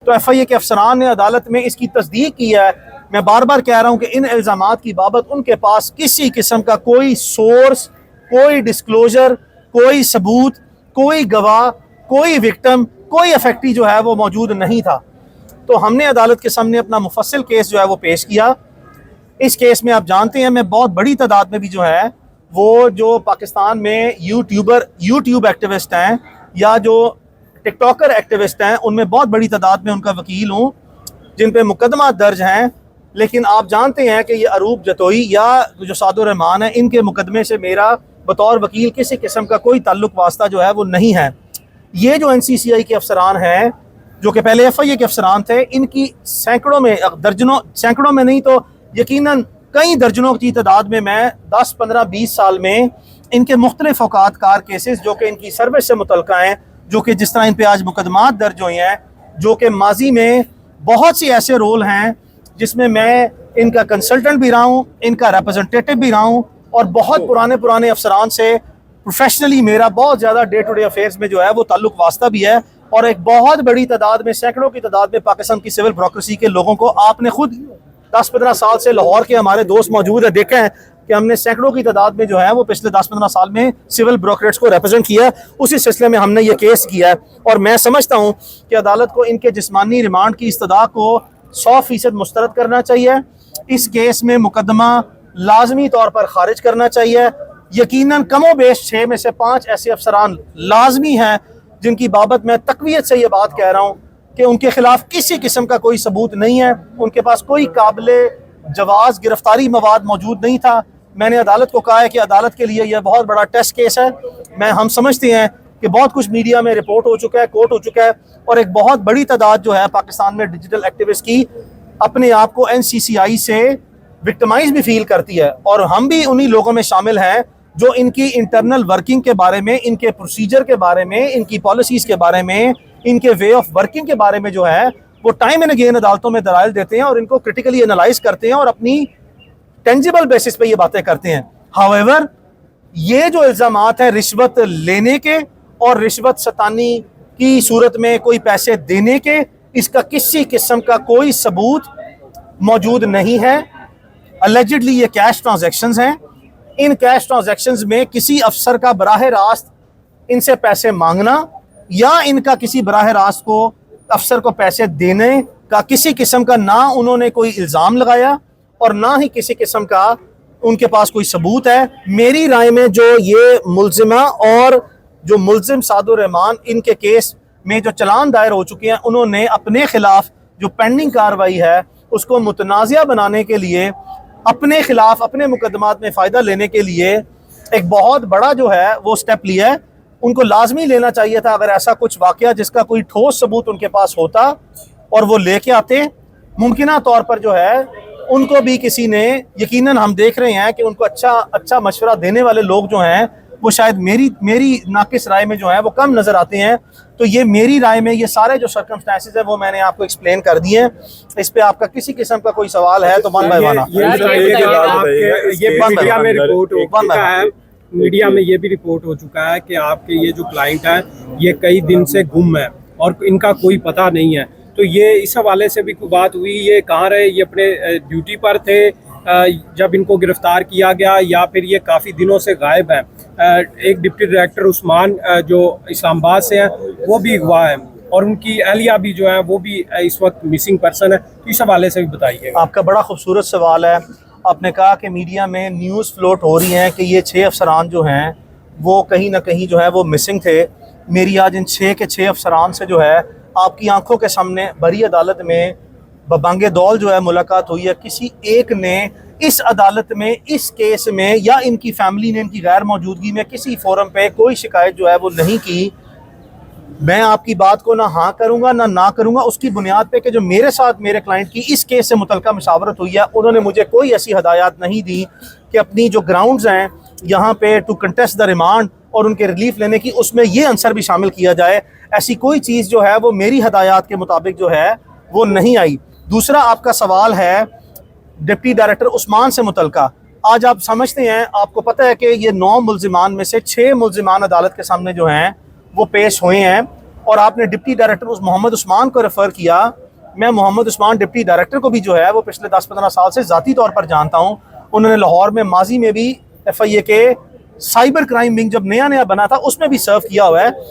तो FIA के अफसरान ने अदालत में इसकी तस्दीक की है। मैं बार बार कह रहा हूँ कि इन इल्ज़ामात की बाबत उनके पास किसी किस्म का कोई सोर्स, कोई डिस्क्लोजर, कोई सबूत, कोई गवाह, कोई विक्टिम, कोई अफेक्टी जो है वो मौजूद नहीं था। तो हमने अदालत के सामने अपना मुफस्सिल केस जो है वो पेश किया। इस केस में आप जानते हैं मैं बहुत बड़ी तादाद में भी जो है वो जो पाकिस्तान में यूट्यूब एक्टिविस्ट हैं या जो टिकटॉकर एक्टिविस्ट हैं उनमें बहुत बड़ी तादाद में उनका वकील हूँ जिन पे मुकदमा दर्ज हैं। लेकिन आप जानते हैं कि ये अरूब जतोई या जो सादुर रहमान है इनके मुकदमे से मेरा बतौर वकील किसी किस्म का कोई ताल्लुक वास्ता जो है वो नहीं है। ये जो NCCI के अफसरान हैं जो कि पहले FIA के अफसरान थे, इनकी सैकड़ों में, दर्जनों, सैकड़ों में नहीं तो यकीनन कई दर्जनों की तादाद में मैं 10, 15, 20 साल में इनके मुख्तलिफ औकात कार केसेस जो कि इनकी सर्विस से मुतल्लिक़ हैं, जो कि जिस तरह इन पे आज मुकदमात दर्ज हुए हैं, जो कि माजी में बहुत सी ऐसे रोल हैं जिसमें मैं इनका कंसल्टेंट भी रहा हूँ, इनका रिप्रेजेंटेटिव भी रहा हूँ और बहुत पुराने अफसरान से प्रोफेशनली मेरा बहुत ज़्यादा डे टू डे अफेयर्स में जो है वो ताल्लुक वास्ता भी है। और एक बहुत बड़ी तादाद में, सैकड़ों की तादाद में पाकिस्तान की सिविल ब्यूरोक्रेसी के लोगों को आपने खुद 10-15 साल से लाहौर के हमारे दोस्त मौजूद है, देखे हैं कि हमने सैकड़ों की तादाद में जो है वो पिछले 10-15 साल में सिविल ब्यूरोक्रेट्स को रिप्रेजेंट किया है। उसी सिलसिले में हमने ये केस किया है और मैं समझता हूँ कि अदालत को इनके जिस्मानी रिमांड की इस्तदा को 100% मुस्तरद करना चाहिए। इस केस में मुकदमा लाजमी तौर पर खारिज करना चाहिए। यकीनन कमो बेश 6 में से 5 ऐसे अफसरान लाजमी हैं जिनकी बाबत मैं तकवीयत से ये बात कह रहा हूँ कि उनके खिलाफ किसी किस्म का कोई सबूत नहीं है, उनके पास कोई काबिले जवाज गिरफ्तारी मवाद मौजूद नहीं था। मैंने अदालत को कहा है कि अदालत के लिए यह बहुत बड़ा टेस्ट केस है। हम समझते हैं कि बहुत कुछ मीडिया में रिपोर्ट हो चुका है, कोर्ट हो चुका है और एक बहुत बड़ी तादाद जो है पाकिस्तान में डिजिटल एक्टिविस्ट की अपने आप को NCCI से विक्टिमाइज भी फील करती है और हम भी उन्हीं लोगों में शामिल हैं जो इनकी इंटरनल वर्किंग के बारे में, इनके प्रोसीजर के बारे में, इनकी पॉलिसीज़ के बारे में, इनके वे ऑफ वर्किंग के बारे में जो है वो टाइम एंड अगेन अदालतों में दलाइल देते हैं और इनको क्रिटिकली एनालाइज करते हैं और अपनी टेंजिबल बेसिस पे ये बातें करते हैं। हाउएवर ये जो इल्ज़ामात हैं रिश्वत लेने के और रिश्वत सतानी की सूरत में कोई पैसे देने के, इसका किसी किस्म का कोई सबूत मौजूद नहीं है। अलेजिडली ये कैश ट्रांजैक्शंस हैं। इन कैश ट्रांजैक्शंस में किसी अफसर का बराह रास्त इनसे पैसे मांगना या इनका किसी बराह रास्त को अफसर को पैसे देने का किसी किस्म का ना उन्होंने कोई इल्ज़ाम लगाया और ना ही किसी किस्म का उनके पास कोई सबूत है। मेरी राय में जो ये मुल्जिमा और जो मुल्जिम सादुर रहमान इनके केस में जो चलान दायर हो चुके हैं, उन्होंने अपने खिलाफ जो पेंडिंग कार्रवाई है उसको मुतनाज़िया बनाने के लिए, अपने खिलाफ अपने मुकदमात में फ़ायदा लेने के लिए एक बहुत बड़ा जो है वो स्टेप लिया है। उनको लाजमी लेना चाहिए था अगर ऐसा कुछ वाक़या जिसका कोई ठोस सबूत उनके पास होता और वो लेके आते। मुमकिना तौर पर जो है उनको भी किसी ने, यकीनन हम देख रहे हैं कि उनको अच्छा मशवरा देने वाले लोग जो हैं वो शायद मेरी नाकिस राय में जो है वो कम नज़र आते हैं। तो ये मेरी राय में ये सारे जो सर्कमस्टेंसेस है वो मैंने आपको एक्सप्लेन कर दिए हैं। इस पे आपका किसी किस्म का कोई सवाल है तो वन बाय वन। मीडिया में ये भी रिपोर्ट हो चुका है कि आपके ये जो क्लाइंट है ये कई दिन से गुम है और इनका कोई पता नहीं है। तो ये इस हवाले से भी कोई बात हुई, ये कहाँ रहे, ये अपने ड्यूटी पर थे जब इनको गिरफ्तार किया गया या फिर ये काफ़ी दिनों से गायब हैं? एक डिप्टी डायरेक्टर उस्मान जो इस्लामाबाद से हैं वो भी अगवा हैं और उनकी अहलिया भी जो है वो भी इस वक्त मिसिंग पर्सन है। तो इस हवाले से भी बताइए। आपका बड़ा खूबसूरत सवाल है। आपने कहा कि मीडिया में न्यूज़ फ्लोट हो रही हैं कि ये 6 अफसरान जो हैं वो कहीं ना कहीं जो है वो मिसिंग थे। मेरी आज इन 6 के 6 अफसरान से जो है आपकी आंखों के सामने बड़ी अदालत में बबांगे दौल जो है मुलाकात हुई है। किसी एक ने इस अदालत में, इस केस में या इनकी फैमिली ने इनकी गैर मौजूदगी में किसी फोरम पे कोई शिकायत जो है वो नहीं की। मैं आपकी बात को ना हाँ करूँगा ना करूँगा उसकी बुनियाद पे कि जो मेरे साथ मेरे क्लाइंट की इस केस से मुतल्लिका मुशावरत हुई है उन्होंने मुझे कोई ऐसी हदायत नहीं दी कि अपनी जो ग्राउंड्स हैं यहाँ पे टू कंटेस्ट द रिमांड और उनके रिलीफ लेने की, उसमें ये आंसर भी शामिल किया जाए। ऐसी कोई चीज़ जो है वो मेरी हदायत के मुताबिक जो है वो नहीं आई। दूसरा आपका सवाल है डिप्टी डायरेक्टर उस्मान से मुतल्लिका। आज आप समझते हैं, आपको पता है कि ये 9 मुल्जिमान में से 6 मुल्जिमान अदालत के सामने जो हैं वो पेश हुए हैं और आपने डिप्टी डायरेक्टर उस मोहम्मद उस्मान को रेफ़र किया। मैं मोहम्मद उस्मान डिप्टी डायरेक्टर को भी जो है वो पिछले 10-15 साल से ज़ाती तौर पर जानता हूँ। उन्होंने लाहौर में माजी में भी FIA के साइबर क्राइम विंग जब नया बना था उसमें भी सर्व किया हुआ है।